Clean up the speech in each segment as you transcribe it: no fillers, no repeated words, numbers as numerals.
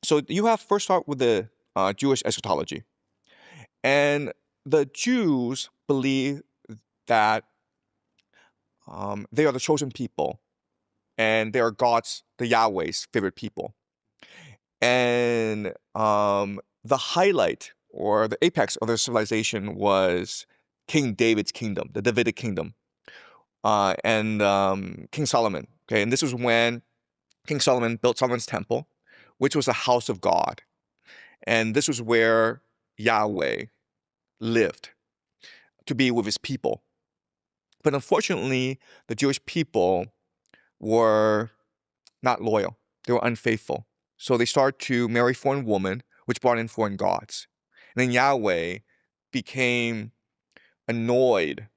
So you have first start with the Jewish eschatology. And the Jews believe that they are the chosen people and they are God's, the Yahweh's favorite people. And the highlight or the apex of their civilization was King David's kingdom, the Davidic kingdom, and King Solomon. Okay, and this was when King Solomon built Solomon's temple, which was a house of God. And this was where Yahweh lived to be with his people. But unfortunately, the Jewish people were not loyal. They were unfaithful. So they started to marry foreign women, which brought in foreign gods. And then Yahweh became annoyed,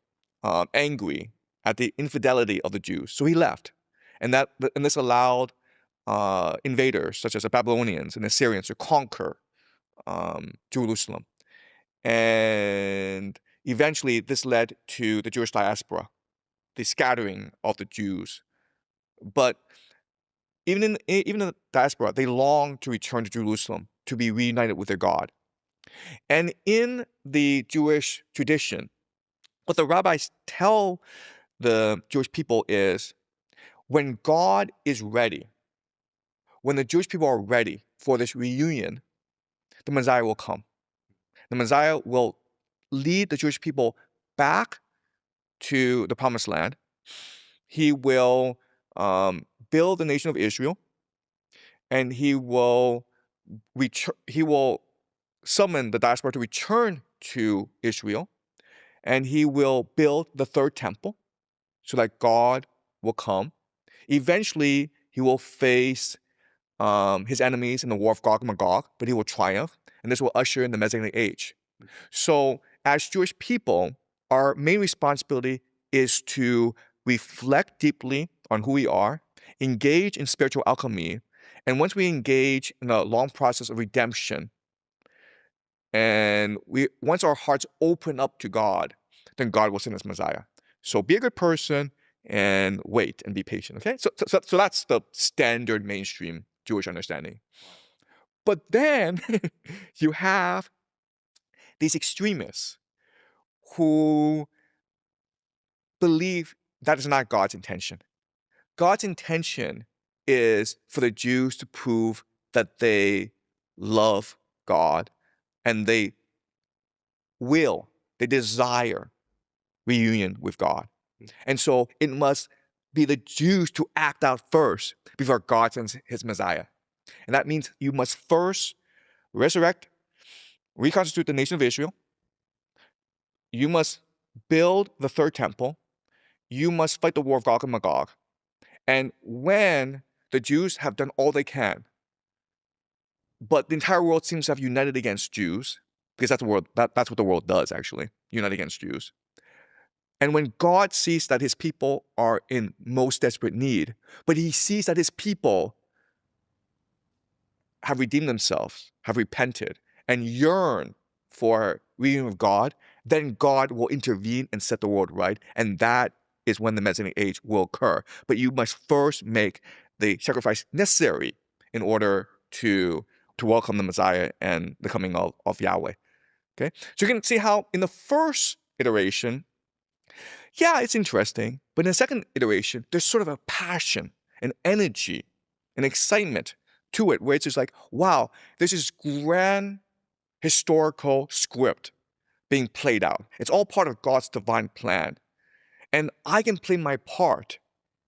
angry at the infidelity of the Jews. So he left. And this allowed invaders such as the Babylonians and Assyrians to conquer Jerusalem. And eventually this led to the Jewish diaspora, the scattering of the Jews. But even in the diaspora, they longed to return to Jerusalem to be reunited with their God. And in the Jewish tradition, what the rabbis tell the Jewish people is when God is ready, when the Jewish people are ready for this reunion, the Messiah will come. The Messiah will lead the Jewish people back to the Promised Land. He will build the nation of Israel, and he will summon the diaspora to return to Israel, and he will build the third temple so that God will come. Eventually, he will face his enemies in the war of Gog and Magog, but he will triumph, and this will usher in the Messianic age. So as Jewish people, our main responsibility is to reflect deeply on who we are, engage in spiritual alchemy, and once we engage in a long process of redemption, and once our hearts open up to God, then God will send us Messiah. So be a good person and wait and be patient, okay? So that's the standard mainstream Jewish understanding. But then you have these extremists who believe that is not God's intention. God's intention is for the Jews to prove that they love God and they desire reunion with God. And so it must be the Jews to act out first before God sends his Messiah. And that means you must first resurrect, reconstitute the nation of Israel. You must build the third temple. You must fight the war of Gog and Magog. And when the Jews have done all they can, but the entire world seems to have united against Jews, because that's what the world does, actually, unite against Jews. And when God sees that his people are in most desperate need, but he sees that his people have redeemed themselves, have repented, and yearn for reunion with God, then God will intervene and set the world right. And that is when the Messianic age will occur. But you must first make the sacrifice necessary in order to welcome the Messiah and the coming of Yahweh. Okay? So you can see how in the first iteration, yeah, it's interesting. But in the second iteration, there's sort of a passion, an energy, an excitement to it, where it's just like, wow, this is grand historical script being played out. It's all part of God's divine plan. And I can play my part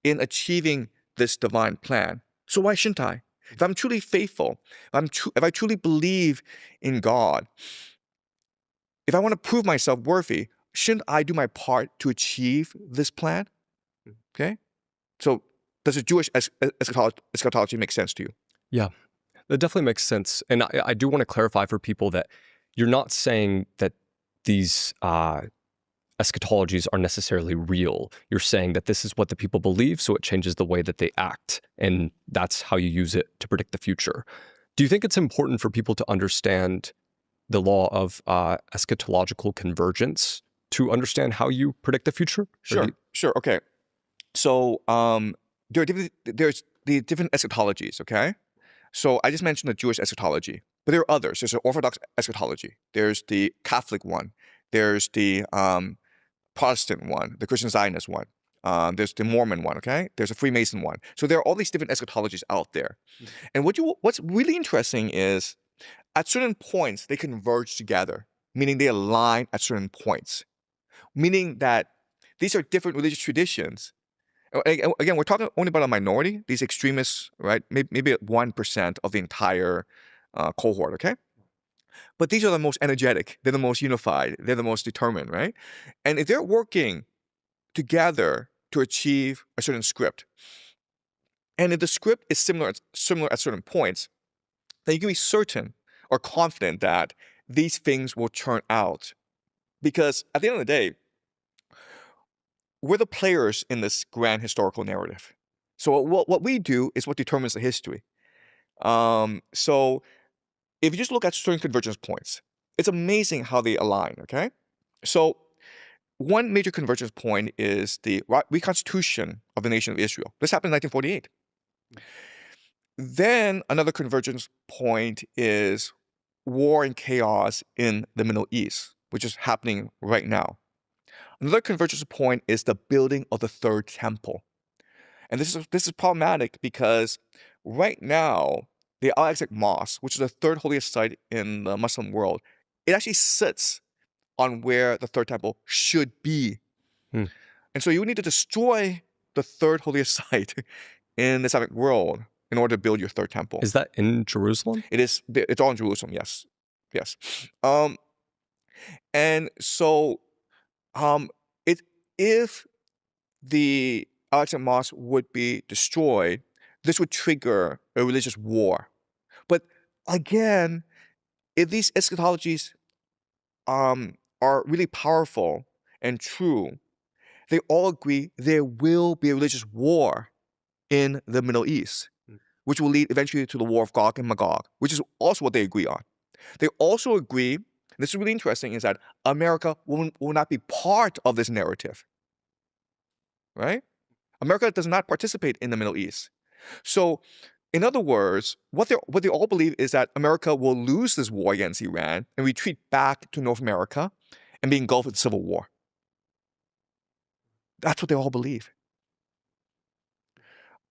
in achieving this divine plan. So why shouldn't I? If I'm truly faithful, if I truly believe in God, if I want to prove myself worthy, shouldn't I do my part to achieve this plan? Okay? So does the Jewish eschatology make sense to you? Yeah, that definitely makes sense. And I do want to clarify for people that you're not saying that these eschatologies are necessarily real. You're saying that this is what the people believe, so it changes the way that they act, and that's how you use it to predict the future. Do you think it's important for people to understand the law of eschatological convergence to understand how you predict the future? Sure. Okay. So there's the different eschatologies, okay? So I just mentioned the Jewish eschatology, but there are others. There's the Orthodox eschatology. There's the Catholic one. There's the Protestant one, the Christian Zionist one. There's the Mormon one, okay? There's a Freemason one. So there are all these different eschatologies out there. And what's really interesting is at certain points, they converge together, meaning they align at certain points, meaning that these are different religious traditions. Again, we're talking only about a minority, these extremists, right? Maybe 1% of the entire cohort, okay? But these are the most energetic, they're the most unified, they're the most determined, right? And if they're working together to achieve a certain script, and if the script is similar at certain points, then you can be certain or confident that these things will turn out. Because at the end of the day, we're the players in this grand historical narrative. So what we do is what determines the history. So if you just look at certain convergence points, it's amazing how they align, okay? So one major convergence point is the reconstitution of the nation of Israel. This happened in 1948. Then another convergence point is war and chaos in the Middle East, which is happening right now. Another convergence point is the building of the third temple. And this is problematic because right now, the Al-Aqsa Mosque, which is the third holiest site in the Muslim world, it actually sits on where the third temple should be. Hmm. And so you would need to destroy the third holiest site in the Islamic world in order to build your third temple. Is that in Jerusalem? It is. It's all in Jerusalem. Yes, yes. And so, if the Al-Aqsa Mosque would be destroyed, this would trigger a religious war. But again, if these eschatologies are really powerful and true, they all agree there will be a religious war in the Middle East, which will lead eventually to the war of Gog and Magog, which is also what they agree on. They also agree, this is really interesting, is that America will not be part of this narrative, right? America does not participate in the Middle East. So, in other words, what they all believe is that America will lose this war against Iran and retreat back to North America and be engulfed in civil war. That's what they all believe.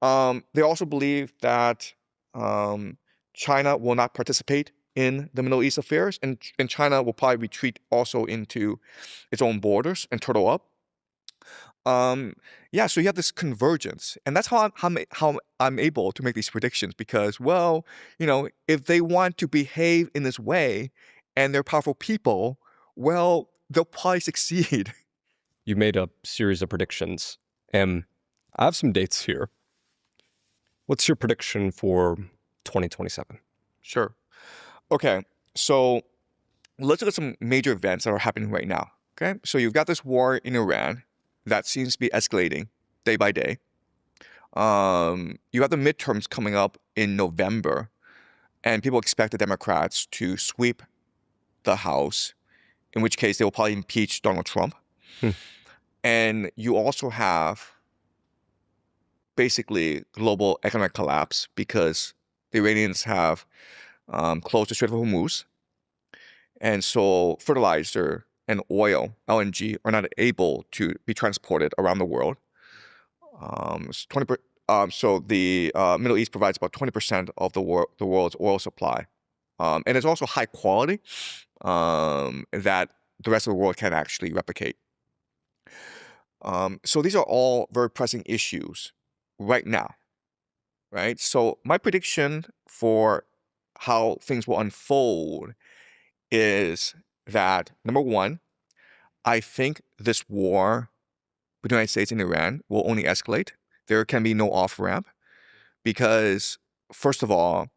They also believe that China will not participate in the Middle East affairs, and China will probably retreat also into its own borders and turtle up. Yeah, so you have this convergence, and that's how I'm able to make these predictions because, well, if they want to behave in this way and they're powerful people, well, they'll probably succeed. You made a series of predictions. I have some dates here. What's your prediction for 2027? Sure. Okay, so let's look at some major events that are happening right now. Okay, so you've got this war in Iran that seems to be escalating day by day. You have the midterms coming up in November, and people expect the Democrats to sweep the House, in which case they will probably impeach Donald Trump. And you also have basically global economic collapse because the Iranians have closed the Strait of Hormuz. And so fertilizer and oil, LNG, are not able to be transported around the world. So the Middle East provides about 20% of the world's oil supply. And it's also high quality that the rest of the world can't actually replicate. So these are all very pressing issues right now, right? So my prediction for how things will unfold is that, number one, I think this war between the United States and Iran will only escalate. There can be no off-ramp because, first of all,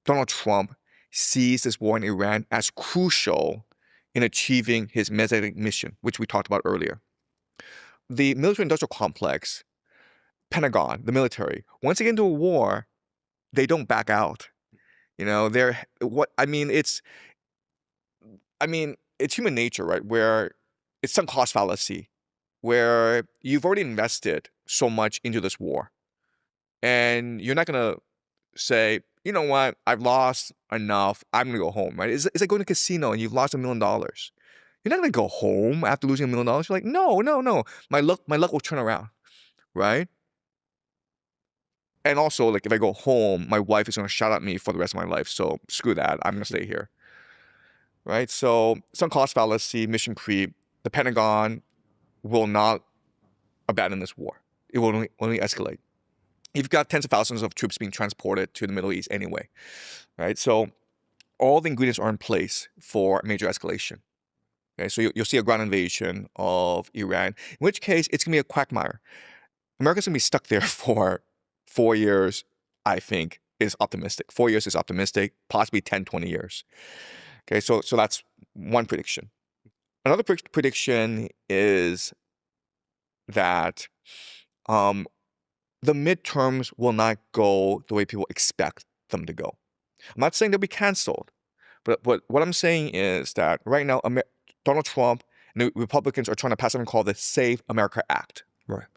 Donald Trump sees this war in Iran as crucial in achieving his Messianic mission, which we talked about earlier. The military-industrial complex, Pentagon, the military, once they get into a war, they don't back out. It's human nature, right? Where it's some cost fallacy, where you've already invested so much into this war, and you're not gonna say, you know what, I've lost enough, I'm gonna go home, right? It's like going to a casino and you've lost $1 million. You're not gonna go home after losing $1 million. You're like, no, no, no. My luck will turn around, right? And also, like, if I go home, my wife is gonna shout at me for the rest of my life. So screw that. I'm gonna stay here, right? So sunk cost fallacy, mission creep. The Pentagon will not abandon this war. It will only escalate. You've got tens of thousands of troops being transported to the Middle East anyway, right? So all the ingredients are in place for major escalation. Okay, so you'll see a ground invasion of Iran, in which case it's gonna be a quagmire. America's gonna be stuck there for 4 years, I think, is optimistic. 4 years is optimistic, possibly 10, 20 years. Okay, so that's one prediction. Another prediction is that the midterms will not go the way people expect them to go. I'm not saying they'll be canceled, but what I'm saying is that right now, Donald Trump and the Republicans are trying to pass something called the Save America Act, Right.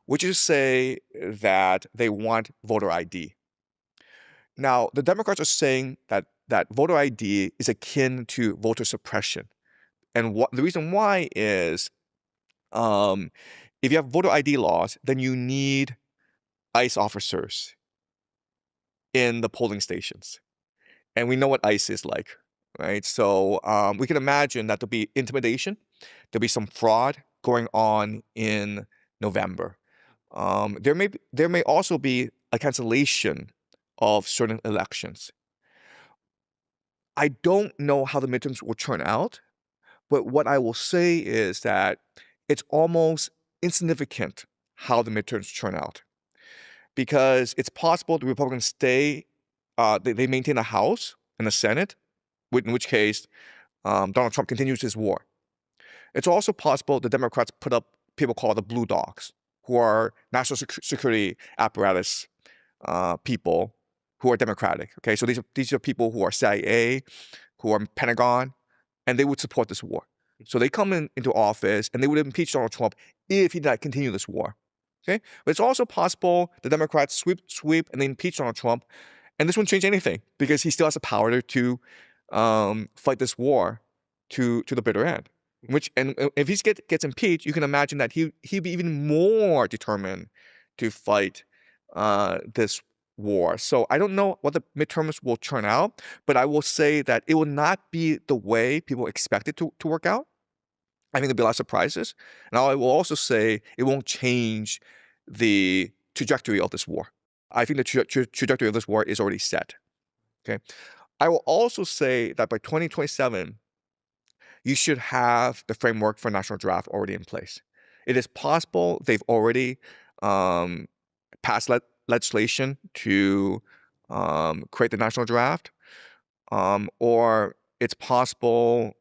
which is to say that they want voter ID. Now, the Democrats are saying that voter ID is akin to voter suppression. And the reason why is if you have voter ID laws, then you need ICE officers in the polling stations. And we know what ICE is like, right? So we can imagine that there'll be intimidation, there'll be some fraud going on in November. There may also be a cancellation of certain elections. I don't know how the midterms will turn out, but what I will say is that it's almost insignificant how the midterms turn out, because it's possible the Republicans stay, they maintain the House and the Senate, in which case Donald Trump continues his war. It's also possible the Democrats put up people called the Blue Dogs, who are national security apparatus people who are Democratic. Okay, so these are people who are CIA, who are Pentagon, and they would support this war. So they come into office and they would impeach Donald Trump if he did not continue this war. Okay, but it's also possible the Democrats sweep and they impeach Donald Trump, and this won't change anything because he still has the power to fight this war to the bitter end. And if he gets impeached, you can imagine that he'd be even more determined to fight this war. So I don't know what the midterms will turn out, but I will say that it will not be the way people expect it to work out. I think there'll be a lot of surprises. And I will also say it won't change the trajectory of this war. I think the trajectory of this war is already set. Okay. I will also say that by 2027, you should have the framework for national draft already in place. It is possible they've already passed legislation to create the national draft, or it's possible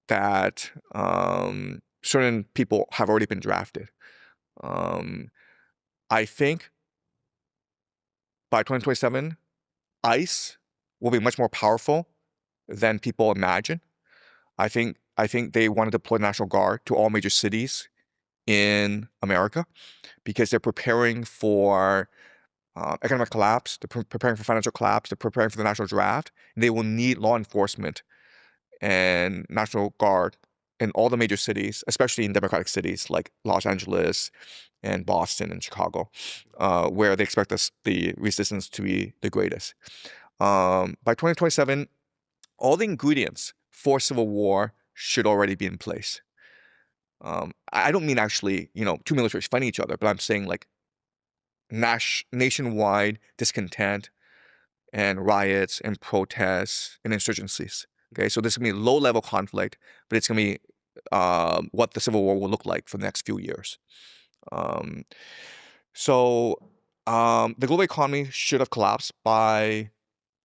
that certain people have already been drafted. I think by 2027, ICE will be much more powerful than people imagine. I think they want to deploy the National Guard to all major cities in America because they're preparing for economic collapse, they're preparing for financial collapse, they're preparing for the national draft. And they will need law enforcement and National Guard in all the major cities, especially in Democratic cities like Los Angeles and Boston and Chicago, where they expect the resistance to be the greatest. By 2027, all the ingredients for civil war should already be in place. I don't mean actually, two militaries fighting each other, but I'm saying like nationwide discontent and riots and protests and insurgencies. Okay, so this is going to be low-level conflict, but it's going to be what the Civil War will look like for the next few years. So the global economy should have collapsed by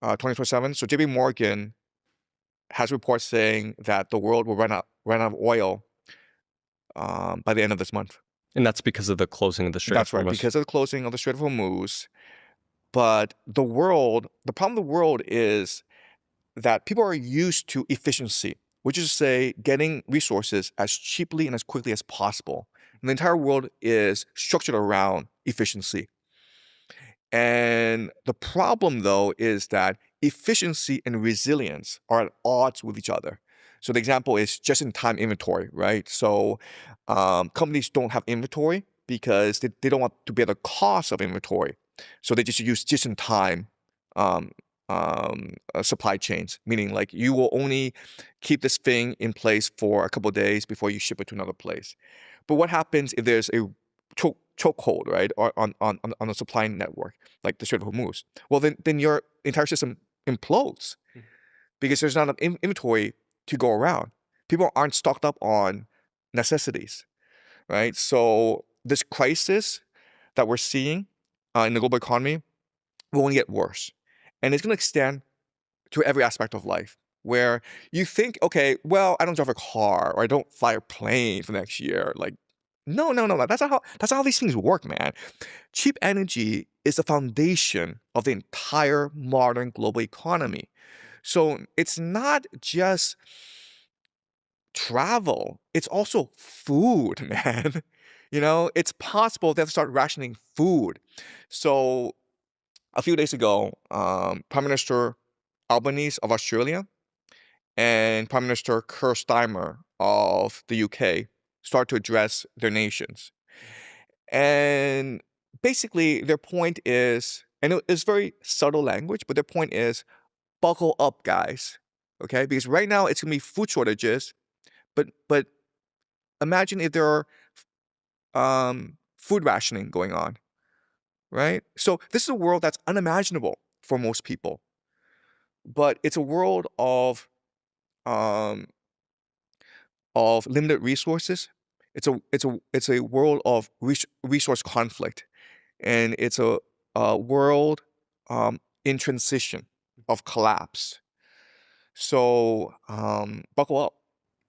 2027. So JP Morgan has reports saying that the world will run out of oil by the end of this month. And that's because of the closing of the Strait of Hormuz. That's right, because of the closing of the Strait of Hormuz. But the problem of the world is that people are used to efficiency, which is to say getting resources as cheaply and as quickly as possible. And the entire world is structured around efficiency. And the problem, though, is that efficiency and resilience are at odds with each other. So the example is just-in-time inventory, right? So companies don't have inventory because they don't want to bear the cost of inventory. So they just use just-in-time um, supply chains, meaning like you will only keep this thing in place for a couple of days before you ship it to another place. But what happens if there's a chokehold, right, or on the supply network, like the Strait of Hormuz? Well, then your entire system implodes because there's not enough inventory to go around. People aren't stocked up on necessities, right? So this crisis that we're seeing in the global economy will only get worse, and it's going to extend to every aspect of life. Where you think, okay, well, I don't drive a car or I don't fly a plane for next year. Like, no. That's not how these things work, man. Cheap energy is the foundation of the entire modern global economy. So it's not just travel, it's also food, man. It's possible they have to start rationing food. So a few days ago, Prime Minister Albanese of Australia and Prime Minister Keir Starmer of the UK start to address their nations. And basically, their point is, and it's very subtle language, but their point is, buckle up, guys. Okay? Because right now it's going to be food shortages, but imagine if there are food rationing going on, right? So this is a world that's unimaginable for most people, but it's a world um, of limited resources. It's a world of resource conflict, and it's a world in transition of collapse. So buckle up.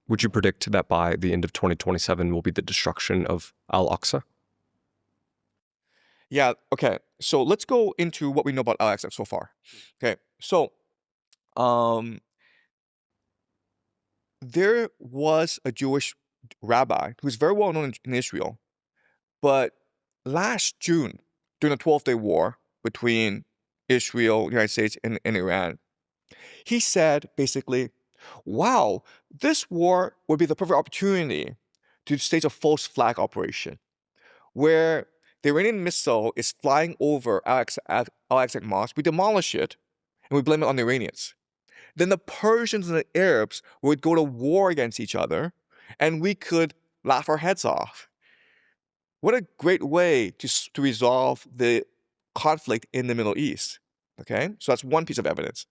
Would you predict that by the end of 2027 will be the destruction of Al-Aqsa? Yeah. Okay. So let's go into what we know about Al-Aqsa so far. Okay. So um, there was a Jewish rabbi who's very well known in Israel, but last June, during the 12th Day War between Israel, United States, and Iran, he said basically, wow, this war would be the perfect opportunity to stage a false flag operation where the Iranian missile is flying over Al-Aqsa Mosque. We demolish it and we blame it on the Iranians. Then the Persians and the Arabs would go to war against each other and we could laugh our heads off. What a great way to resolve the conflict in the Middle East. Okay, so that's one piece of evidence.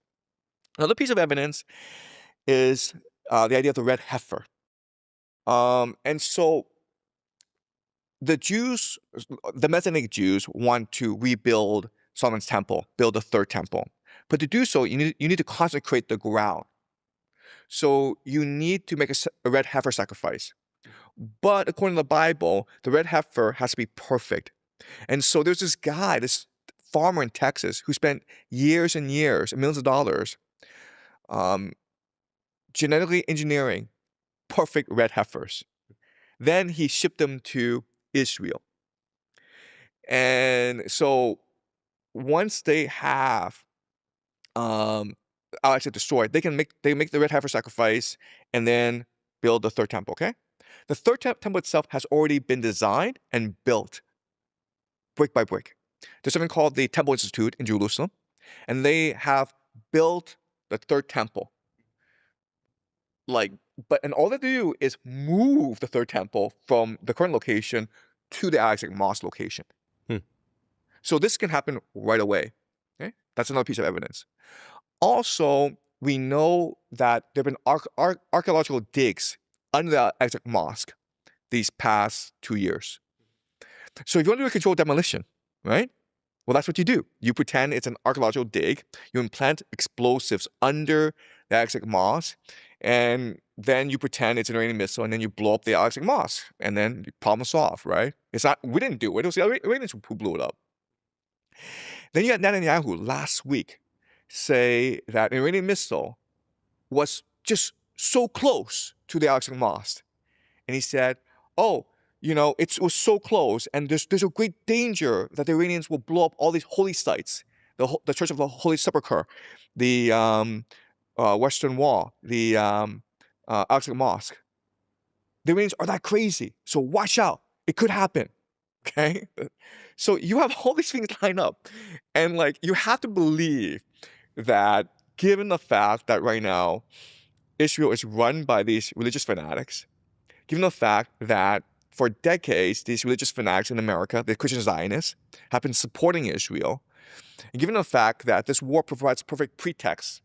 Another piece of evidence is the idea of the red heifer. And so the Jews, the Messianic Jews, want to rebuild Solomon's temple, build a third temple. But to do so, you need to consecrate the ground. So you need to make a red heifer sacrifice. But according to the Bible, the red heifer has to be perfect. And so there's this guy, this farmer in Texas, who spent years and years, millions of dollars, genetically engineering perfect red heifers. Then he shipped them to Israel. And so once they have Al-Aqsa destroyed, they make the red heifer sacrifice and then build the third temple, okay? The third temple itself has already been designed and built brick by brick. There's something called the Temple Institute in Jerusalem, and they have built the third temple. And all they do is move the third temple from the current location to the Al-Aqsa Mosque location. So this can happen right away. Okay? That's another piece of evidence. Also, we know that there have been archaeological digs under the Al-Aqsa Mosque these past 2 years. So if you want to do a controlled demolition, right? Well, that's what you do. You pretend it's an archaeological dig. You implant explosives under the Al-Aqsa Mosque, and then you pretend it's an Iranian missile, and then you blow up the Al-Aqsa Mosque, and then problem solved, right? It's not. We didn't do it. It was the Iranians who blew it up. Then you had Netanyahu last week say that an Iranian missile was just so close to the Al-Aqsa Mosque, and he said, "Oh, it was so close, and there's a great danger that the Iranians will blow up all these holy sites, the Church of the Holy Sepulchre, the Western Wall, the Al-Aqsa Mosque. The Iranians are that crazy, so watch out. It could happen. Okay, so you have all these things lined up, and like you have to believe that, given the fact that right now Israel is run by these religious fanatics, given the fact that for decades these religious fanatics in America, the Christian Zionists, have been supporting Israel, and given the fact that this war provides perfect pretext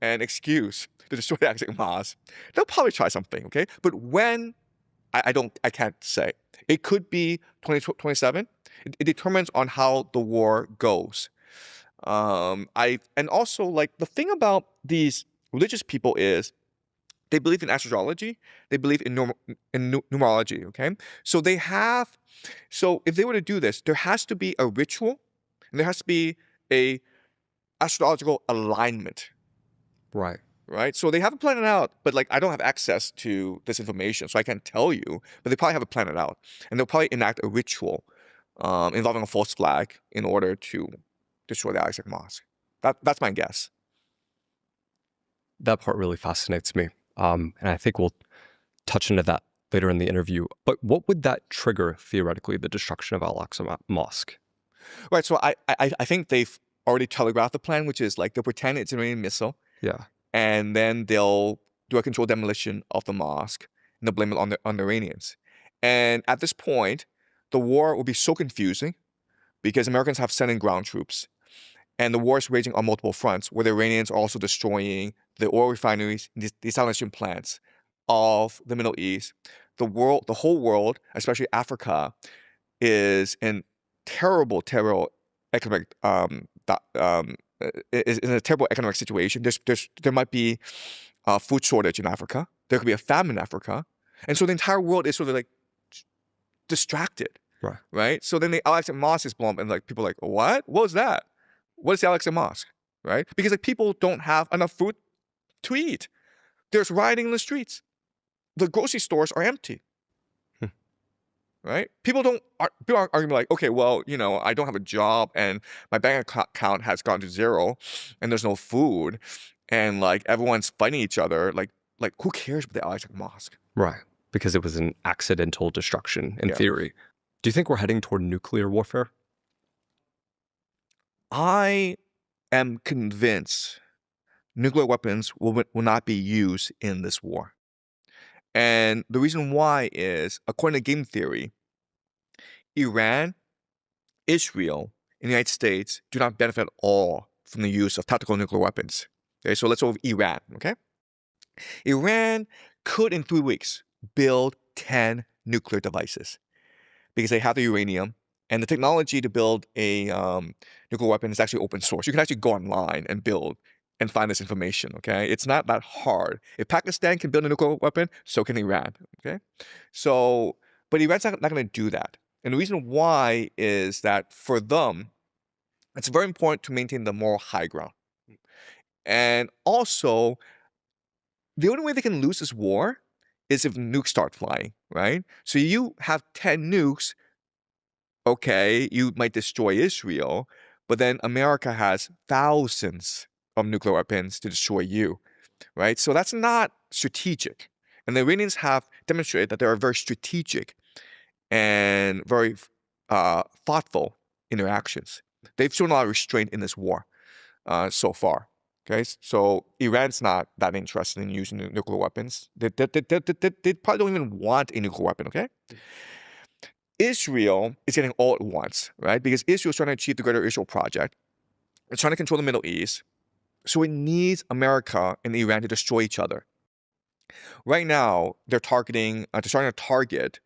and excuse to destroy the Al-Aqsa Mosque, they'll probably try something. Okay, but when? I can't say. It could be 2027. It determines on how the war goes. And also, like, the thing about these religious people is they believe in astrology. They believe in numerology. Okay, so if they were to do this, there has to be a ritual, and there has to be a astrological alignment. Right. Right? So they haven't planned it out, but like I don't have access to this information, so I can't tell you, but they probably haven't planned it out. And they'll probably enact a ritual involving a false flag in order to destroy the Al-Aqsa Mosque. That's my guess. That part really fascinates me. And I think we'll touch into that later in the interview. But what would that trigger, theoretically, the destruction of Al-Aqsa Mosque? Right, so I think they've already telegraphed the plan, which is like they'll pretend it's an Iranian missile. Yeah. And then they'll do a controlled demolition of the mosque, and they'll blame it on the Iranians. And at this point, the war will be so confusing because Americans have sent in ground troops, and the war is raging on multiple fronts, where the Iranians are also destroying the oil refineries, the desalination plants of the Middle East. The whole world, especially Africa, is in terrible economic is in a terrible economic situation. There might be a food shortage in Africa. There could be a famine in Africa, and so the entire world is sort of like distracted, right? So then the Al-Aqsa Mosque is blown up, and like people are like, what was that? What is the Al-Aqsa Mosque, right? Because like people don't have enough food to eat. There's rioting in the streets. The grocery stores are empty. Right? People aren't going to be like, okay, well, I don't have a job and my bank account has gone to zero and there's no food and like everyone's fighting each other. Like who cares about the Al-Aqsa Mosque? Right. Because it was an accidental destruction in theory. Do you think we're heading toward nuclear warfare? I am convinced nuclear weapons will not be used in this war. And the reason why is, according to game theory, Iran, Israel, and the United States do not benefit at all from the use of tactical nuclear weapons. Okay, so let's go with Iran, okay? Iran could, in 3 weeks, build 10 nuclear devices because they have the uranium, and the technology to build a nuclear weapon is actually open source. You can actually go online and build and find this information, okay? It's not that hard. If Pakistan can build a nuclear weapon, so can Iran, okay? So, but Iran's not going to do that. And the reason why is that for them, it's very important to maintain the moral high ground. And also, the only way they can lose this war is if nukes start flying, right? So you have 10 nukes, okay, you might destroy Israel, but then America has thousands of nuclear weapons to destroy you, right? So that's not strategic. And the Iranians have demonstrated that they are very strategic and very thoughtful in their actions. They've shown a lot of restraint in this war so far. Okay, so Iran's not that interested in using nuclear weapons. They probably don't even want a nuclear weapon, okay? Israel is getting all at once, right? Because Israel is trying to achieve the Greater Israel Project. It's trying to control the Middle East. So it needs America and Iran to destroy each other. Right now, they're trying to target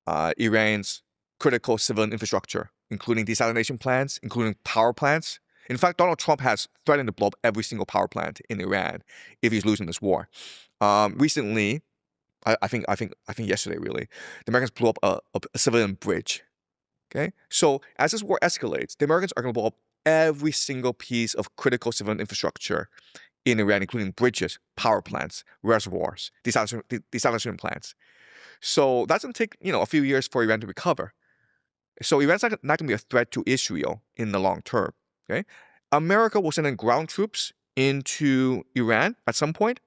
Iran's critical civilian infrastructure, including desalination plants, including power plants. In fact, Donald Trump has threatened to blow up every single power plant in Iran if he's losing this war. Recently, I think yesterday, really, the Americans blew up a civilian bridge. Okay, so as this war escalates, the Americans are going to blow up every single piece of critical civilian infrastructure in Iran, including bridges, power plants, reservoirs, desalination plants. So that's going to take, a few years for Iran to recover. So Iran's not going to be a threat to Israel in the long term. Okay, America will send in ground troops into Iran at some point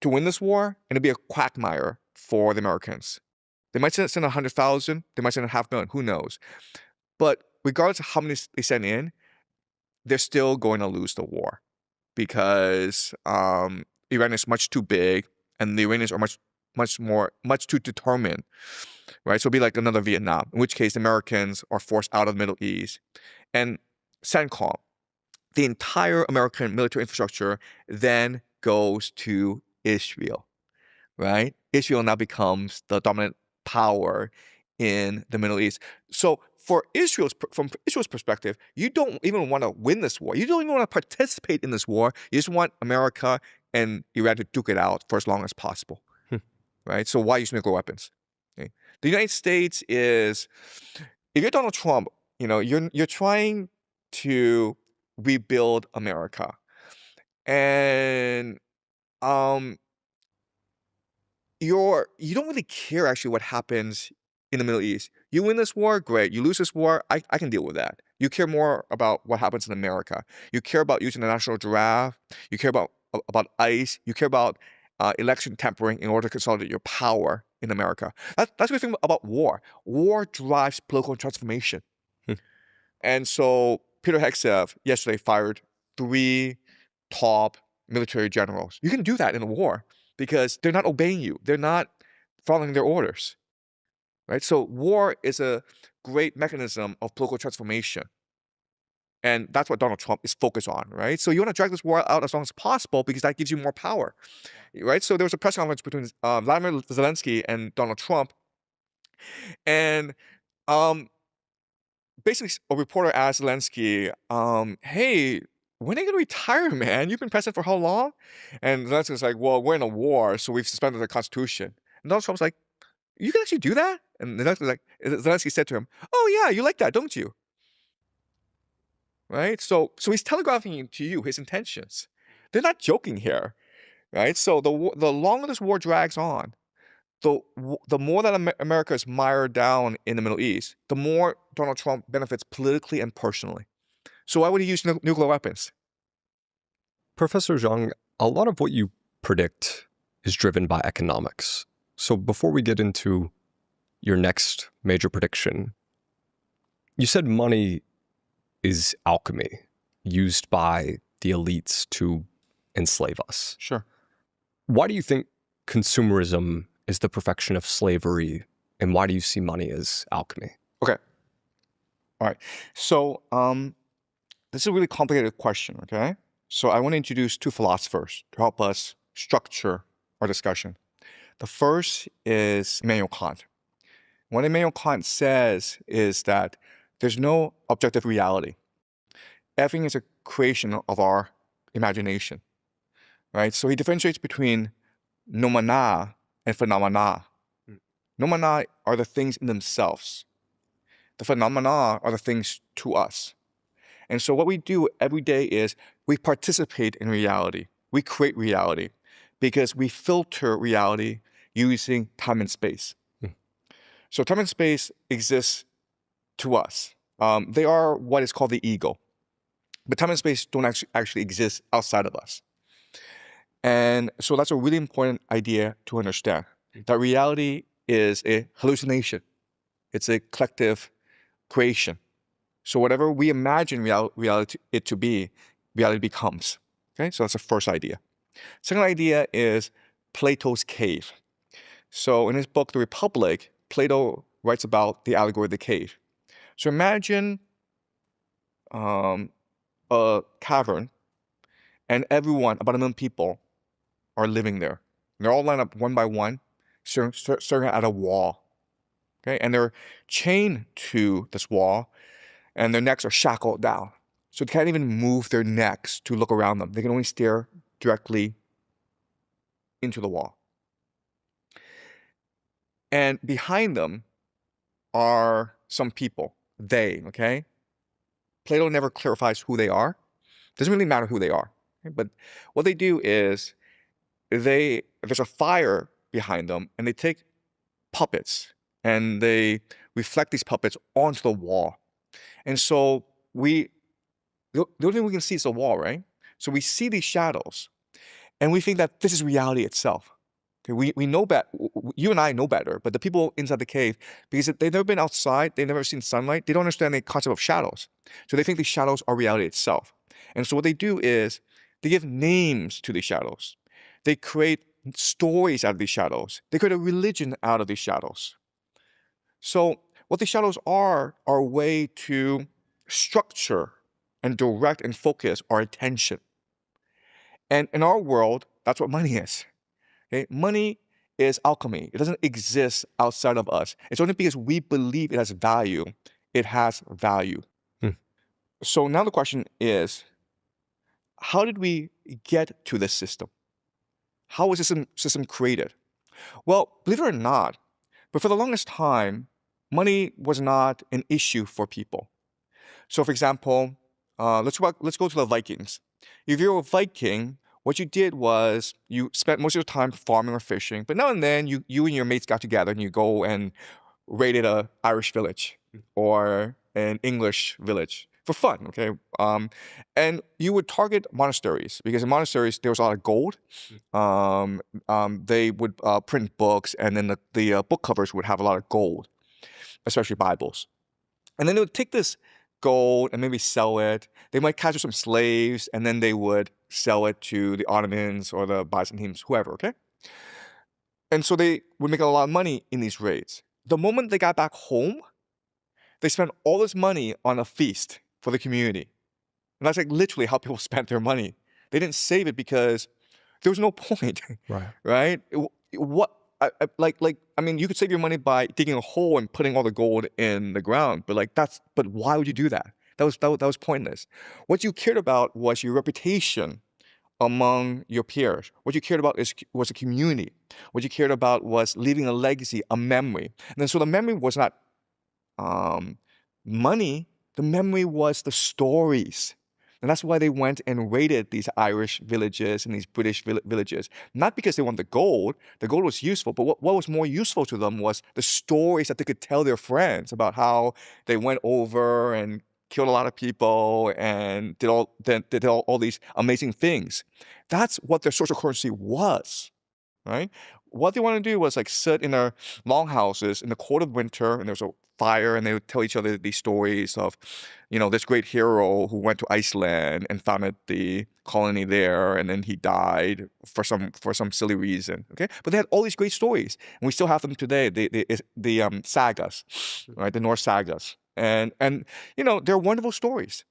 to win this war, and it'll be a quagmire for the Americans. They might send 100,000, they might send 500,000, who knows? But regardless of how many they send in, they're still going to lose the war because Iran is much too big, and the Iranians are much too determined, right? So it'll be like another Vietnam, in which case the Americans are forced out of the Middle East. And CENTCOM, the entire American military infrastructure then goes to Israel, right? Israel now becomes the dominant power in the Middle East. So from Israel's perspective, you don't even want to win this war. You don't even want to participate in this war. You just want America and Iran to duke it out for as long as possible, right? So why use nuclear weapons? Okay? The United States is, if you're Donald Trump, you're trying to rebuild America, and you don't really care actually what happens in the Middle East. You win this war, great. You lose this war, I can deal with that. You care more about what happens in America. You care about using the national draft. You care about ICE. You care about election tampering in order to consolidate your power in America. That's the thing about war. War drives political transformation. And so Peter Hegseth yesterday fired 3 top military generals. You can do that in a war because they're not obeying you. They're not following their orders, right? So war is a great mechanism of political transformation. And that's what Donald Trump is focused on, right? So you want to drag this war out as long as possible because that gives you more power, right? So there was a press conference between Vladimir Zelensky and Donald Trump. And basically, a reporter asked Zelensky, hey, when are you going to retire, man? You've been president for how long? And Zelensky's like, well, we're in a war, so we've suspended the Constitution. And Donald Trump's like, you can actually do that? And Zelensky said to him, oh, yeah, you like that, don't you? Right? So he's telegraphing to you his intentions. They're not joking here, right? So the longer this war drags on, the more that America is mired down in the Middle East, the more Donald Trump benefits politically and personally. So why would he use nuclear weapons? Professor Zhang, a lot of what you predict is driven by economics. So before we get into your next major prediction, you said money is alchemy used by the elites to enslave us. Sure. Why do you think consumerism is the perfection of slavery, and why do you see money as alchemy? Okay. All right. So this is a really complicated question, okay? So I want to introduce 2 philosophers to help us structure our discussion. The first is Immanuel Kant. What Immanuel Kant says is that there's no objective reality. Everything is a creation of our imagination, right? So he differentiates between noumena and phenomena. Noumena are the things in themselves. The phenomena are the things to us. And so what we do every day is we participate in reality. We create reality because we filter reality using time and space. So time and space exists to us. They are what is called the ego. But time and space don't actually exist outside of us. And so that's a really important idea to understand, that reality is a hallucination. It's a collective creation. So whatever we imagine reality to be, reality becomes. Okay, so that's the first idea. Second idea is Plato's cave. So in his book, The Republic, Plato writes about the allegory of the cave. So imagine a cavern, and everyone, about 1 million people, are living there. They're all lined up one by one, staring at a wall. Okay, and they're chained to this wall, and their necks are shackled down. So they can't even move their necks to look around them. They can only stare directly into the wall. And behind them are some people, they, okay? Plato never clarifies who they are. Doesn't really matter who they are. Okay? But what they do is there's a fire behind them, and they take puppets, and they reflect these puppets onto the wall. And so the only thing we can see is the wall, right? So we see these shadows, and we think that this is reality itself. Okay, we know better. You and I know better, but the people inside the cave, because they've never been outside, they've never seen sunlight, they don't understand the concept of shadows. So they think these shadows are reality itself. And so what they do is they give names to these shadows. They create stories out of these shadows. They create a religion out of these shadows. So what these shadows are a way to structure and direct and focus our attention. And in our world, that's what money is. Okay? Money is alchemy. It doesn't exist outside of us. It's only because we believe it has value, it has value. Hmm. So now the question is, how did we get to this system? How was this system created? Well, believe it or not, but for the longest time, money was not an issue for people. So for example, let's go to the Vikings. If you're a Viking, what you did was you spent most of your time farming or fishing, but now and then you and your mates got together and you go and raided a Irish village or an English village for fun, okay? And you would target monasteries because in monasteries there was a lot of gold. They would print books, and then the book covers would have a lot of gold, especially Bibles. And then they would take this gold and maybe sell it. They might capture some slaves, and then they would sell it to the Ottomans or the Byzantines, whoever, okay? And so they would make a lot of money in these raids. The moment they got back home, they spent all this money on a feast for the community. And that's like literally how people spent their money. They didn't save it because there was no point, Right. right? I mean, you could save your money by digging a hole and putting all the gold in the ground, but why would you do that? That was pointless. What you cared about was your reputation among your peers. What you cared about was a community. What you cared about was leaving a legacy, a memory. And then so the memory was not money. The memory was the stories. And that's why they went and raided these Irish villages and these British villages. Not because they wanted the gold. The gold was useful, but what was more useful to them was the stories that they could tell their friends about how they went over and killed a lot of people and did all these amazing things. That's what their social currency was, right? What they wanted to do was like sit in their longhouses in the cold of winter, and there was a fire, and they would tell each other these stories of, this great hero who went to Iceland and founded the colony there, and then he died for some silly reason. Okay, but they had all these great stories, and we still have them today. The sagas, right? The Norse sagas, and they're wonderful stories,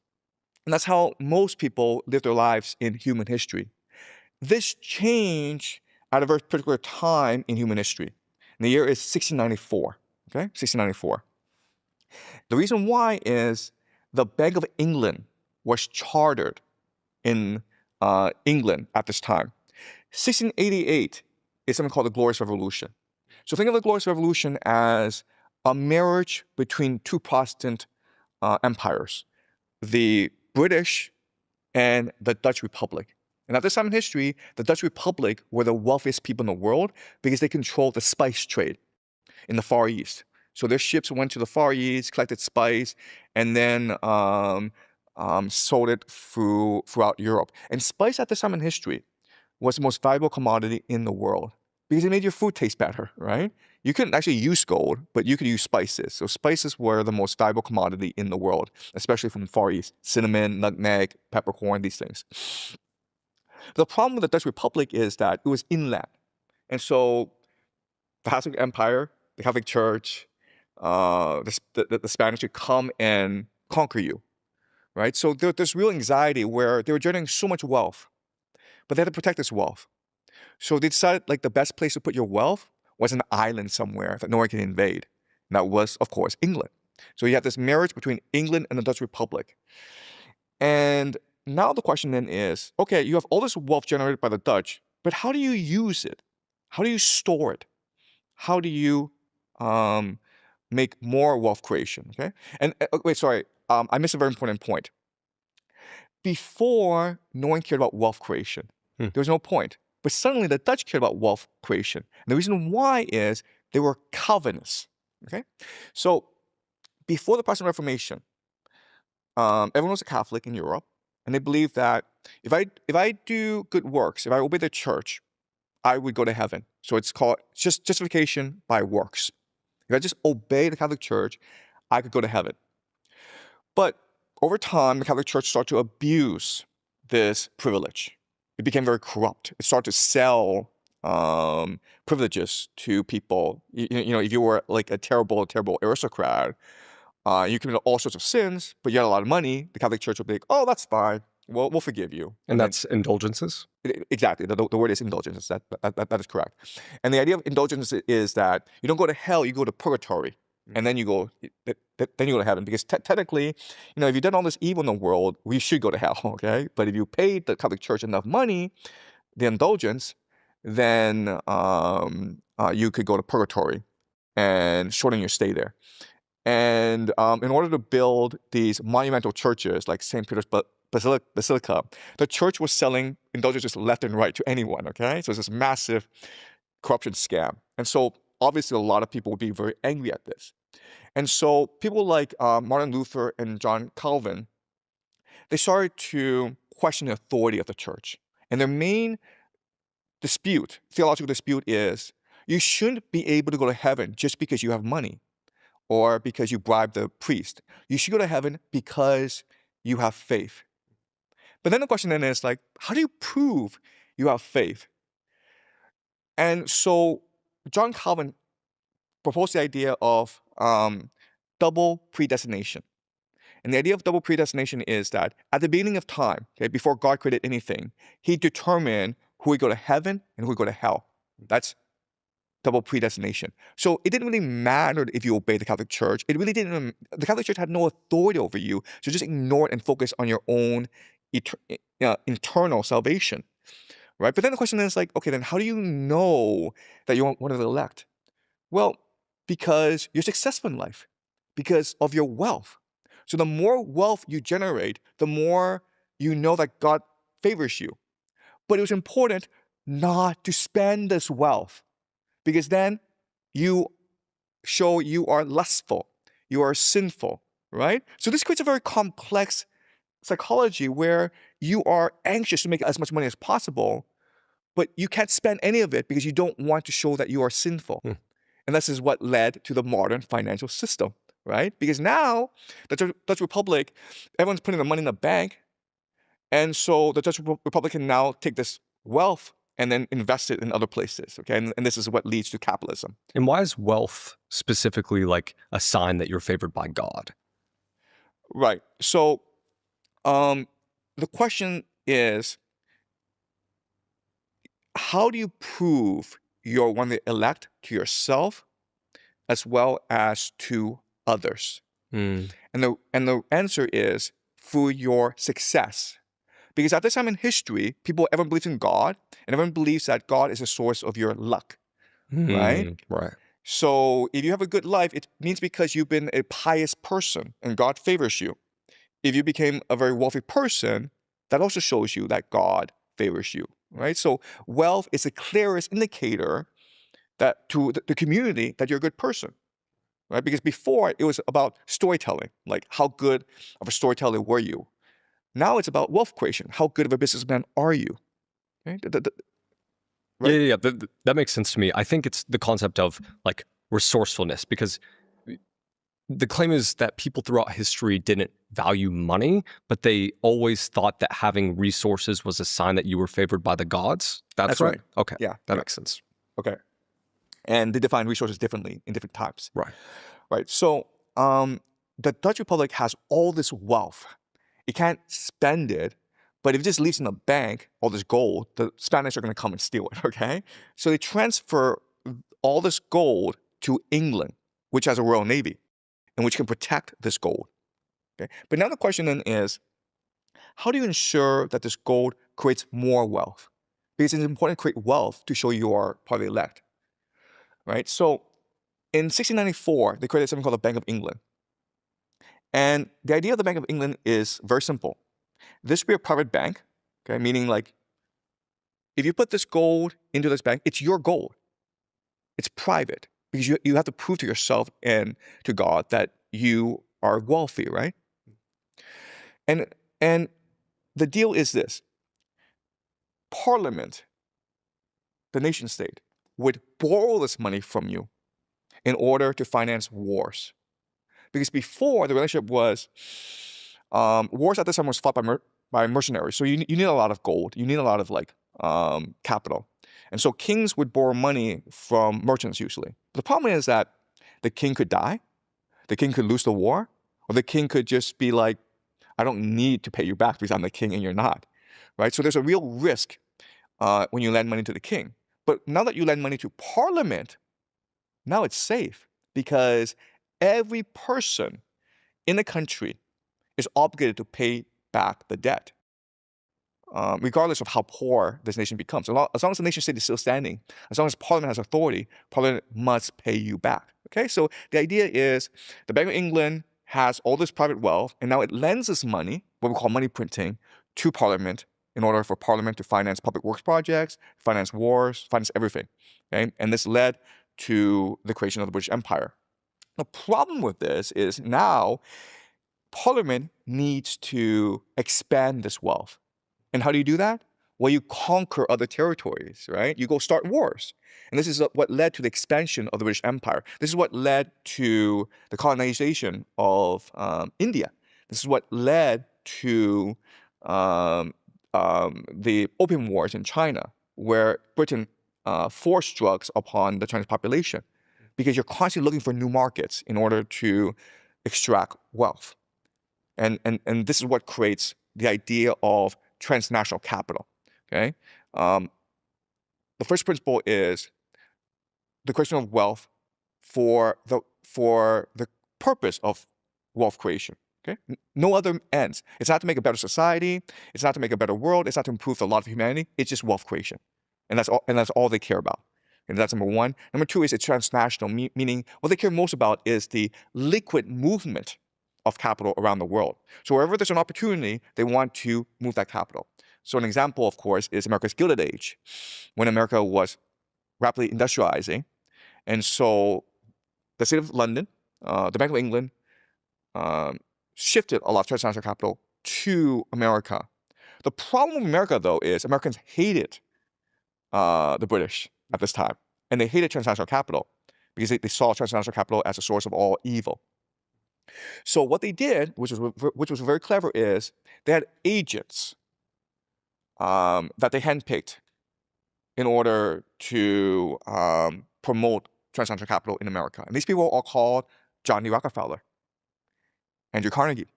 and that's how most people live their lives in human history. This changed at a very particular time in human history. And the year is 1694. Okay, 1694. The reason why is the Bank of England was chartered in England at this time. 1688 is something called the Glorious Revolution. So think of the Glorious Revolution as a marriage between two Protestant empires, the British and the Dutch Republic. And at this time in history, the Dutch Republic were the wealthiest people in the world because they controlled the spice trade in the Far East. So their ships went to the Far East, collected spice, and then sold it throughout Europe. And spice at this time in history was the most valuable commodity in the world because it made your food taste better, right? You couldn't actually use gold, but you could use spices. So spices were the most valuable commodity in the world, especially from the Far East. Cinnamon, nutmeg, peppercorn, these things. The problem with the Dutch Republic is that it was inland. And so the Catholic Empire, the Catholic Church, the Spanish would come and conquer you, right? So there's real anxiety where they were generating so much wealth, but they had to protect this wealth. So they decided like the best place to put your wealth was an island somewhere that no one can invade. And that was, of course, England. So you have this marriage between England and the Dutch Republic. And now the question then is, okay, you have all this wealth generated by the Dutch, but how do you use it? How do you store it? How do you make more wealth creation? Okay, and wait, sorry, I missed a very important point. Before, no one cared about wealth creation. There was no point. But suddenly, the Dutch cared about wealth creation. And the reason why is They were Calvinists. Okay, so before the Protestant Reformation, everyone was a Catholic in Europe, and they believed that if I do good works, if I obey the church, I would go to heaven. So it's called just justification by works. If I just obey the Catholic Church, I could go to heaven. But over time, the Catholic Church started to abuse this privilege. It became very corrupt. It started to sell privileges to people. You know, if you were like a terrible, terrible aristocrat, you committed all sorts of sins, but you had a lot of money, the Catholic Church would be like, oh, that's fine. We'll forgive you. And that's indulgences? Exactly. The word is indulgence. That is correct. And the idea of indulgence is that you don't go to hell, you go to purgatory. And then you go to heaven. Because technically, you know, if you've done all this evil in the world, we should go to hell, okay? But if you paid the Catholic Church enough money, the indulgence, then you could go to purgatory and shorten your stay there. And in order to build these monumental churches like St. Peter's Basilica, the church was selling indulgences left and right to anyone, okay? So it's this massive corruption scam. And so obviously a lot of people would be very angry at this. And so people like Martin Luther and John Calvin, they started to question the authority of the church. And their main dispute, theological dispute, is you shouldn't be able to go to heaven just because you have money or because you bribe the priest. You should go to heaven because you have faith. But then the question then is like, how do you prove you have faith? And so John Calvin proposed the idea of double predestination. And the idea of double predestination is that at the beginning of time, okay, before God created anything, he determined who would go to heaven and who would go to hell. That's double predestination. So it didn't really matter if you obeyed the Catholic Church. It really didn't. The Catholic Church had no authority over you. So just ignore it and focus on your own internal salvation, right? But then the question is like, okay, then how do you know that you're one of the elect? Well, because you're successful in life, because of your wealth. So the more wealth you generate, the more you know that God favors you. But it was important not to spend this wealth, because then you show you are lustful, you are sinful, right? So this creates a very complex psychology where you are anxious to make as much money as possible, but you can't spend any of it because you don't want to show that you are sinful. And this is what led to the modern financial system, right? Because now the Dutch Republic, everyone's putting their money in the bank. And so the Dutch Republic can now take this wealth and then invest it in other places, okay? And this is what leads to capitalism. And why is wealth specifically like a sign that you're favored by God? Right. So the question is, how do you prove you're one of the elect to yourself as well as to others? And the answer is through your success. Because at this time in history, everyone believes in God, and everyone believes that God is the source of your luck, right? Right. So if you have a good life, it means because you've been a pious person and God favors you. If you became a very wealthy person, that also shows you that God favors you, right? So wealth is the clearest indicator that to the community that you're a good person, right? Because before it was about storytelling, like how good of a storyteller were you? Now it's about wealth creation. How good of a businessman are you? Right? Right? Yeah. That makes sense to me. I think it's the concept of like resourcefulness, because the claim is that people throughout history didn't value money, but they always thought that having resources was a sign that you were favored by the gods. That's right. Okay. Yeah. That makes sense. Okay. And they define resources differently in different types. Right. Right. So the Dutch Republic has all this wealth. It can't spend it, but if it just leaves in the bank, all this gold, the Spanish are going to come and steal it, okay? So they transfer all this gold to England, which has a Royal Navy, and which can protect this gold, okay? But now the question then is, how do you ensure that this gold creates more wealth? Because it's important to create wealth to show you are part of the elect, right? So in 1694, they created something called the Bank of England. And the idea of the Bank of England is very simple. This would be a private bank, okay? Meaning like, if you put this gold into this bank, it's your gold. It's private. because you have to prove to yourself and to God that you are wealthy, right? And the deal is this: Parliament, the nation state, would borrow this money from you in order to finance wars. Because before, the relationship was wars at this time was fought by mercenaries. So you need a lot of gold. You need a lot of capital. And so kings would borrow money from merchants usually. But the problem is that the king could die, the king could lose the war, or the king could just be like, I don't need to pay you back because I'm the king and you're not, right? So there's a real risk when you lend money to the king. But now that you lend money to Parliament, now it's safe because every person in the country is obligated to pay back the debt, regardless of how poor this nation becomes. As long as the nation state is still standing, as long as Parliament has authority, Parliament must pay you back. Okay, so the idea is the Bank of England has all this private wealth, and now it lends this money, what we call money printing, to Parliament in order for Parliament to finance public works projects, finance wars, finance everything. Okay, and this led to the creation of the British Empire. The problem with this is now Parliament needs to expand this wealth. And how do you do that? Well, you conquer other territories, right? You go start wars. And this is what led to the expansion of the British Empire. This is what led to the colonization of India. This is what led to the Opium Wars in China, where Britain forced drugs upon the Chinese population, because you're constantly looking for new markets in order to extract wealth. And this is what creates the idea of transnational capital. Okay, the first principle is the creation of wealth for the purpose of wealth creation. Okay, no other ends. It's not to make a better society. It's not to make a better world. It's not to improve the lot of humanity. It's just wealth creation, and that's all. And that's all they care about. And that's number one. Number two is it's transnational, meaning what they care most about is the liquid movement of capital around the world. So wherever there's an opportunity, they want to move that capital. So an example, of course, is America's Gilded Age, when America was rapidly industrializing. And so the City of London, the Bank of England, shifted a lot of transnational capital to America. The problem with America, though, is Americans hated the British at this time. And they hated transnational capital because they saw transnational capital as a source of all evil. So what they did, which was very clever, is they had agents that they handpicked in order to promote transnational capital in America. And these people are called John D. Rockefeller, Andrew Carnegie,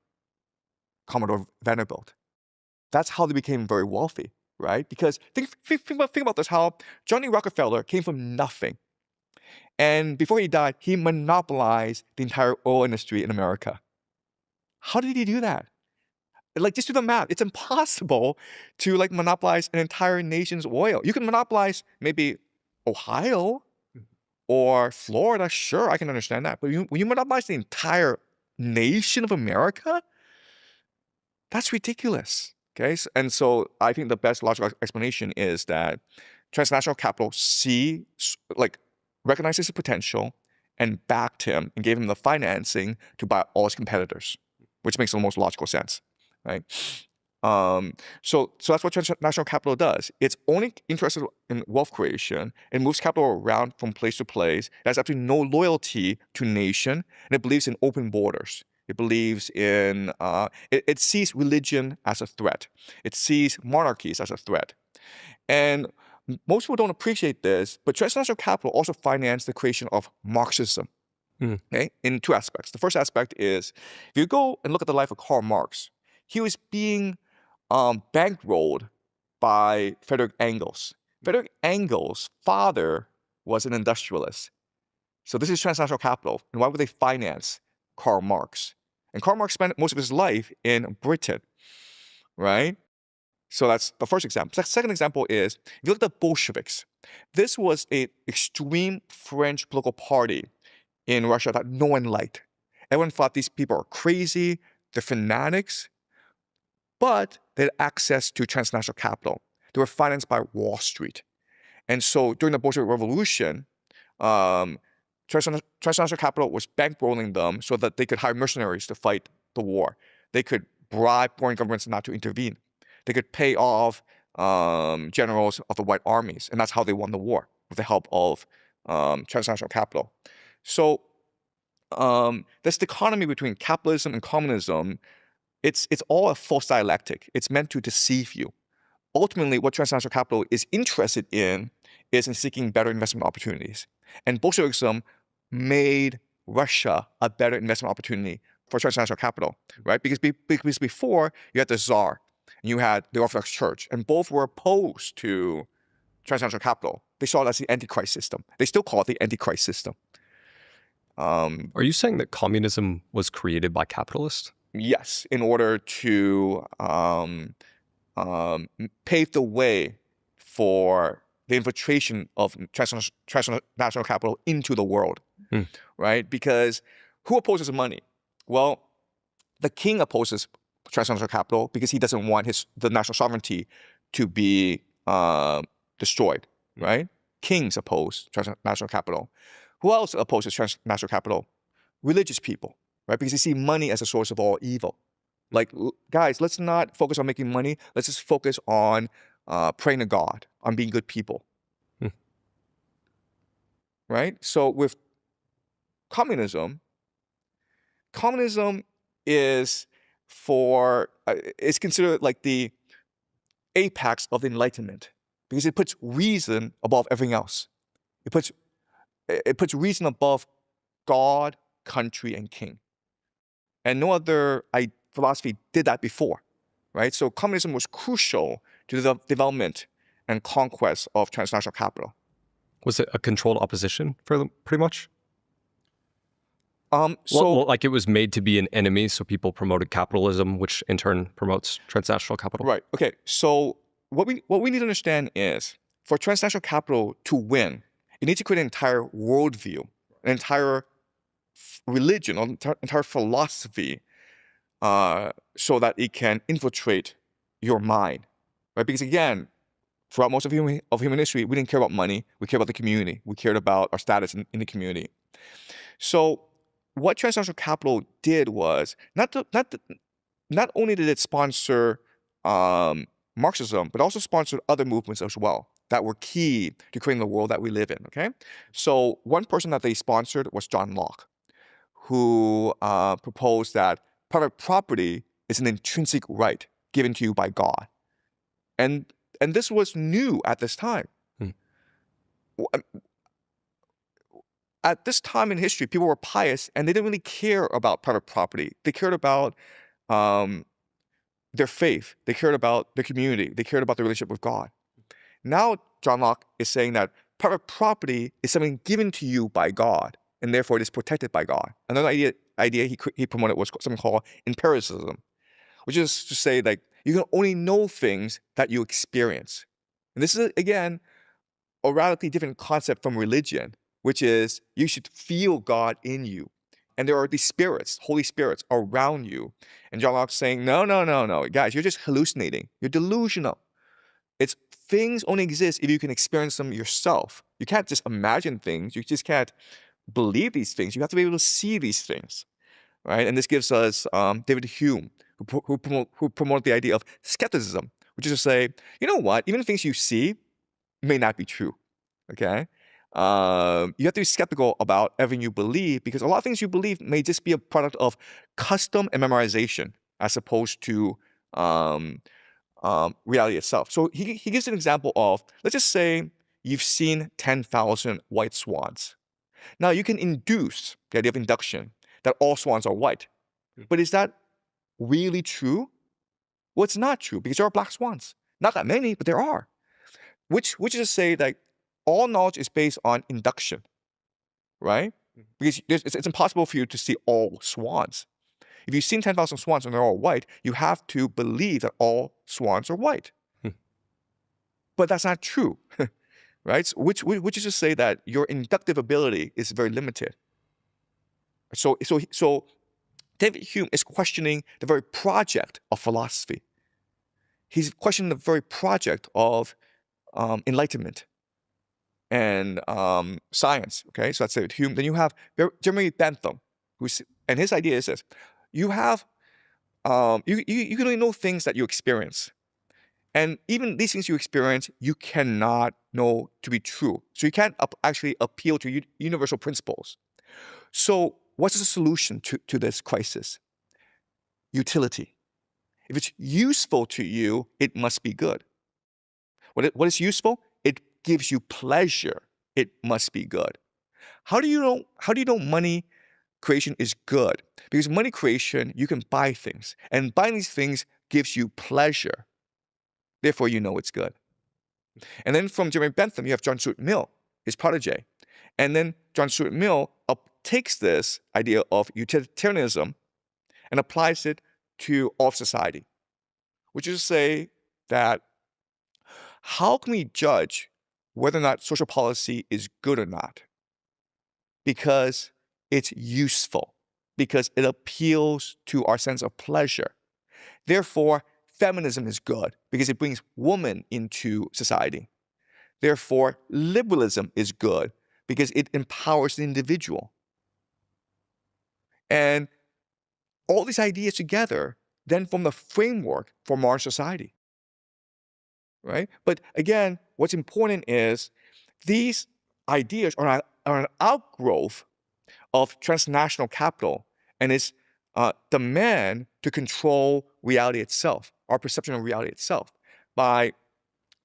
Commodore Vanderbilt. That's how they became very wealthy, right? Because think about this, how John D. Rockefeller came from nothing. And before he died, he monopolized the entire oil industry in America. How did he do that? Just do the math. It's impossible to monopolize an entire nation's oil. You can monopolize maybe Ohio or Florida. Sure, I can understand that. But when you monopolize the entire nation of America, that's ridiculous. Okay, and so I think the best logical explanation is that transnational capital recognizes his potential and backed him and gave him the financing to buy all his competitors, which makes the most logical sense, right? So that's what transnational capital does. It's only interested in wealth creation. It moves capital around from place to place. It has absolutely no loyalty to nation, and it believes in open borders. It believes in, it sees religion as a threat. It sees monarchies as a threat. And most people don't appreciate this, but transnational capital also financed the creation of Marxism, okay, in two aspects. The first aspect is, if you go and look at the life of Karl Marx, he was being bankrolled by Frederick Engels. Frederick Engels' father was an industrialist. So this is transnational capital. And why would they finance Karl Marx? And Karl Marx spent most of his life in Britain, right? So that's the first example. The second example is, if you look at the Bolsheviks, this was an extreme French political party in Russia that no one liked. Everyone thought these people are crazy, they're fanatics, but they had access to transnational capital. They were financed by Wall Street. And so during the Bolshevik Revolution, transnational capital was bankrolling them so that they could hire mercenaries to fight the war. They could bribe foreign governments not to intervene. They could pay off generals of the white armies, and that's how they won the war, with the help of transnational capital. So this dichotomy between capitalism and communism, it's all a false dialectic. It's meant to deceive you. Ultimately, what transnational capital is interested in is in seeking better investment opportunities. And Bolshevism made Russia a better investment opportunity for transnational capital, right? Because before, you had the Tsar, and you had the Orthodox Church, and both were opposed to transnational capital. They saw it as the Antichrist system. They still call it the Antichrist system. Are you saying that communism was created by capitalists? Yes, in order to pave the way for the infiltration of transnational capital into the world, right? Because who opposes money? Well, the king opposes transnational capital because he doesn't want the national sovereignty to be destroyed, right? Kings oppose transnational capital. Who else opposes transnational capital? Religious people, right? Because they see money as a source of all evil. Like, guys, let's not focus on making money. Let's just focus on praying to God, on being good people. Right? So with communism is it's considered like the apex of the Enlightenment because it puts reason above everything else. It puts reason above God, country, and king. And no other philosophy did that before, right? So communism was crucial to the development and conquest of transnational capital. Was it a controlled opposition for them, pretty much? So well, like it was made to be an enemy, so people promoted capitalism, which in turn promotes transnational capital. Right. Okay. So what we need to understand is for transnational capital to win, it needs to create an entire worldview, an entire religion, an entire philosophy, so that it can infiltrate your mind, right? Because again, throughout most of human history, we didn't care about money. We cared about the community. We cared about our status in the community. So what transnational capital did was not only did it sponsor Marxism, but also sponsored other movements as well that were key to creating the world that we live in. Okay, so one person that they sponsored was John Locke, who proposed that private property is an intrinsic right given to you by God, and this was new at this time. At this time in history, people were pious and they didn't really care about private property. They cared about their faith. They cared about their community. They cared about their relationship with God. Now, John Locke is saying that private property is something given to you by God, and therefore it is protected by God. Another idea he promoted was something called empiricism, which is to say like you can only know things that you experience. And this is, again, a radically different concept from religion, which is you should feel God in you. And there are these spirits, holy spirits, around you. And John Locke's saying, no, guys, you're just hallucinating. You're delusional. Things only exist if you can experience them yourself. You can't just imagine things. You just can't believe these things. You have to be able to see these things, right? And this gives us David Hume, who promoted the idea of skepticism, which is to say, you know what? Even things you see may not be true, okay? You have to be skeptical about everything you believe because a lot of things you believe may just be a product of custom and memorization as opposed to reality itself. So he gives an example of, let's just say you've seen 10,000 white swans. Now you can induce the idea of induction that all swans are white. But is that really true? Well, it's not true because there are black swans. Not that many, but there are. Which is to say that all knowledge is based on induction, right? Because it's impossible for you to see all swans. If you've seen 10,000 swans and they're all white, you have to believe that all swans are white. But that's not true, right? Which is to say that your inductive ability is very limited. So David Hume is questioning the very project of philosophy. He's questioning the very project of enlightenment. and science. Okay, so that's it. Then you have Jeremy Bentham, and his idea is this: you have you can only know things that you experience, and even these things you experience, you cannot know to be true. So you can't actually appeal to universal principles. So what's the solution to this crisis? Utility. If it's useful to you, it must be good. What is useful? It gives you pleasure. It must be good. How do you know money creation is good? Because money creation, you can buy things, and buying these things gives you pleasure. Therefore, you know it's good. And then from Jeremy Bentham, you have John Stuart Mill, his protege. And then John Stuart Mill takes this idea of utilitarianism and applies it to all of society, which is to say that how can we judge whether or not social policy is good or not? Because it's useful, because it appeals to our sense of pleasure. Therefore, feminism is good because it brings women into society. Therefore, liberalism is good because it empowers the individual. And all these ideas together then form the framework for modern society. Right? But again, what's important is these ideas are an outgrowth of transnational capital and its demand to control reality itself, our perception of reality itself, by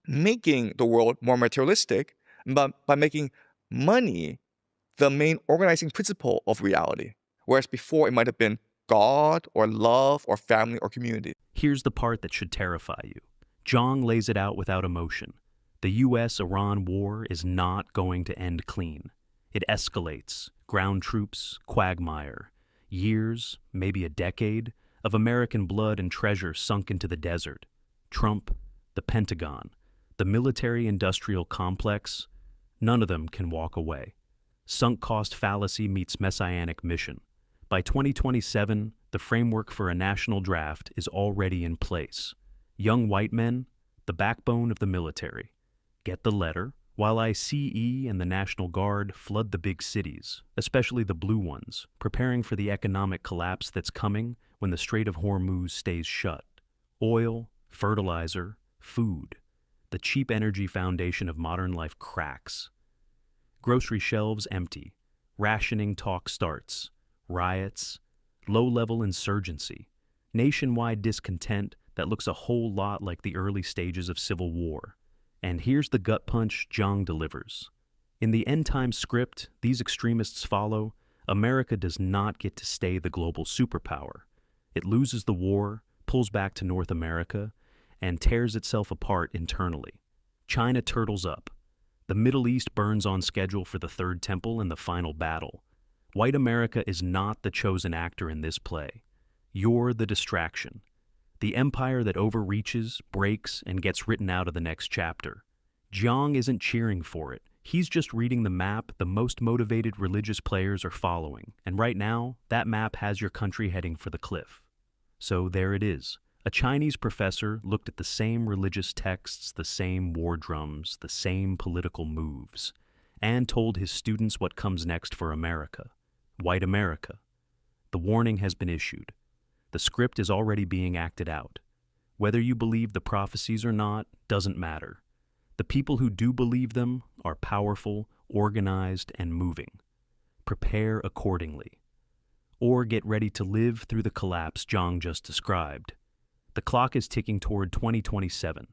making the world more materialistic, but by making money the main organizing principle of reality, whereas before it might have been God or love or family or community. Here's the part that should terrify you. Zhang lays it out without emotion. The US-Iran war is not going to end clean. It escalates, ground troops, quagmire, years, maybe a decade, of American blood and treasure sunk into the desert. Trump, the Pentagon, the military-industrial complex, none of them can walk away. Sunk cost fallacy meets messianic mission. By 2027, the framework for a national draft is already in place. Young white men, the backbone of the military. Get the letter, while ICE and the National Guard flood the big cities, especially the blue ones, preparing for the economic collapse that's coming when the Strait of Hormuz stays shut. Oil, fertilizer, food. The cheap energy foundation of modern life cracks. Grocery shelves empty. Rationing talk starts. Riots. Low-level insurgency. Nationwide discontent that looks a whole lot like the early stages of civil war. And here's the gut punch Zhang delivers. In the end-time script these extremists follow, America does not get to stay the global superpower. It loses the war, pulls back to North America, and tears itself apart internally. China turtles up. The Middle East burns on schedule for the Third Temple and the final battle. White America is not the chosen actor in this play. You're the distraction. The empire that overreaches, breaks, and gets written out of the next chapter. Zhang isn't cheering for it. He's just reading the map the most motivated religious players are following. And right now, that map has your country heading for the cliff. So there it is. A Chinese professor looked at the same religious texts, the same war drums, the same political moves, and told his students what comes next for America. White America. The warning has been issued. The script is already being acted out. Whether you believe the prophecies or not doesn't matter. The people who do believe them are powerful, organized, and moving. Prepare accordingly. Or get ready to live through the collapse Zhang just described. The clock is ticking toward 2027.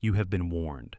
You have been warned.